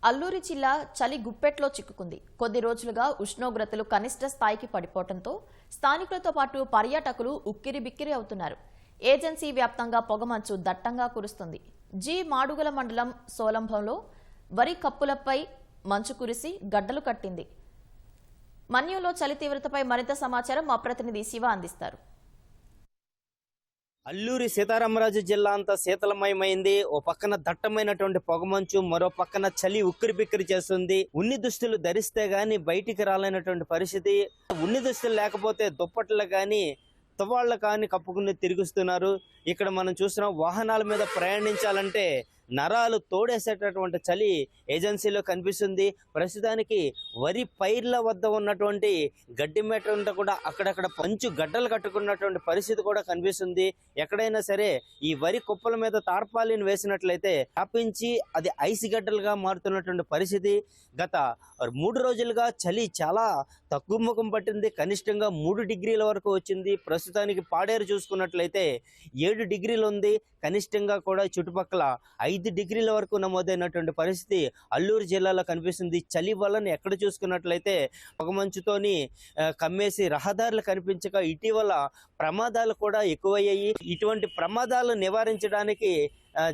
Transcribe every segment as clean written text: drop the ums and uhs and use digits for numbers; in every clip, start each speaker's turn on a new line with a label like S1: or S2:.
S1: అల్లూరి జిల్లా చలి గుప్పెట్లో చిక్కుకుంది. కొద్ది రోజులుగా ఉష్ణోగ్రతలు కనిష్ట స్థాయికి పడిపోవడంతో స్థానికులతో పాటు పర్యాటకులు ఉక్కిరిబిక్కిరి అవుతున్నారు. ఏజెన్సీ వ్యాప్తంగా పొగమంచు దట్టంగా కురుస్తుంది. మాడుగుల మండలం సోలంభంలో వరి కప్పులపై మంచు కురిసి గడ్డలు కట్టింది. మన్యంలో చలి తీవ్రతపై మరింత సమాచారం మా ప్రతినిధి శివ అందిస్తారు.
S2: అల్లూరి సీతారామరాజు జిల్లా అంతా శీతలమయమైంది. ఓ పక్కన దట్టమైనటువంటి పొగమంచు, మరో పక్కన చలి ఉక్కిరి బిక్కిరి చేస్తుంది. ఉన్ని దుస్తులు ధరిస్తే గాని బయటికి రాలేనటువంటి పరిస్థితి. ఉన్ని దుస్తులు లేకపోతే దుప్పట్లు గాని తువాళ్లు కానీ కప్పుకుని తిరుగుతున్నారు. ఇక్కడ మనం చూస్తున్నాం, వాహనాల మీద ప్రయాణించాలంటే నరాలు తోడేసేటటువంటి చలి ఏజెన్సీలో కనిపిస్తుంది. ప్రస్తుతానికి వరి పైర్ల వద్ద ఉన్నటువంటి గడ్డి మేట కూడా అక్కడక్కడ పంచు గడ్డలు కట్టుకున్నటువంటి పరిస్థితి కూడా కనిపిస్తుంది. ఎక్కడైనా సరే ఈ వరి కుప్పల మీద తార్పాలిని వేసినట్లయితే వ్యాపించి అది ఐస్ గడ్డలుగా మారుతున్నటువంటి పరిస్థితి. గత 3 రోజులుగా చలి చాలా తక్కువ ముఖం పట్టింది. కనిష్టంగా 3 డిగ్రీల వరకు వచ్చింది. ప్రస్తుతానికి పాడేరు చూసుకున్నట్లయితే 7 డిగ్రీలు ఉంది. కనిష్టంగా కూడా చుట్టుపక్కల 5 డిగ్రీల వరకు నమోదైనటువంటి పరిస్థితి అల్లూరు జిల్లాలో కనిపిస్తుంది. చలి వలన ఎక్కడ చూసుకున్నట్లయితే పొగమంచుతోని కమ్మేసి రహదారులు కనిపించక ఇటీవల ప్రమాదాలు కూడా ఎక్కువయ్యాయి. ఇటువంటి ప్రమాదాలు నివారించడానికి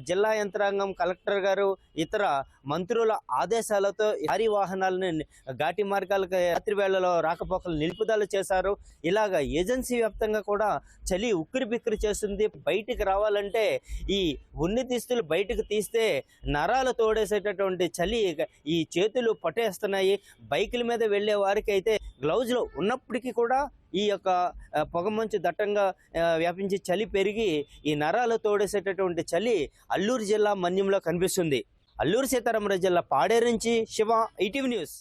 S2: జిల్లా యంత్రాంగం, కలెక్టర్ గారు, ఇతర మంత్రుల ఆదేశాలతో భారీ వాహనాలను ఘాటి మార్గాలకు రాత్రి వేళలో రాకపోకలు నిలుపుదల చేశారు. ఇలాగ ఏజెన్సీ వ్యాప్తంగా కూడా చలి ఉక్కిరి బిక్కిరి చేస్తుంది. బయటికి రావాలంటే ఈ ఉన్ని దుస్తులు బయటకు తీస్తే నరాలు తోడేసేటటువంటి చలి ఈ చేతులు పట్టేస్తున్నాయి. బైకుల మీద వెళ్లే వారికి అయితే గ్లౌజులు ఉన్నప్పటికీ కూడా ఈ యొక్క పొగమంచు దట్టంగా వ్యాపించి చలి పెరిగి ఈ నరాలు తోడేసేటటువంటి చలి అల్లూరు జిల్లా మన్యంలో కనిపిస్తుంది. అల్లూరు సీతారామరాజు జిల్లా పాడేరు నుంచి శివ, ఈటీవీ న్యూస్.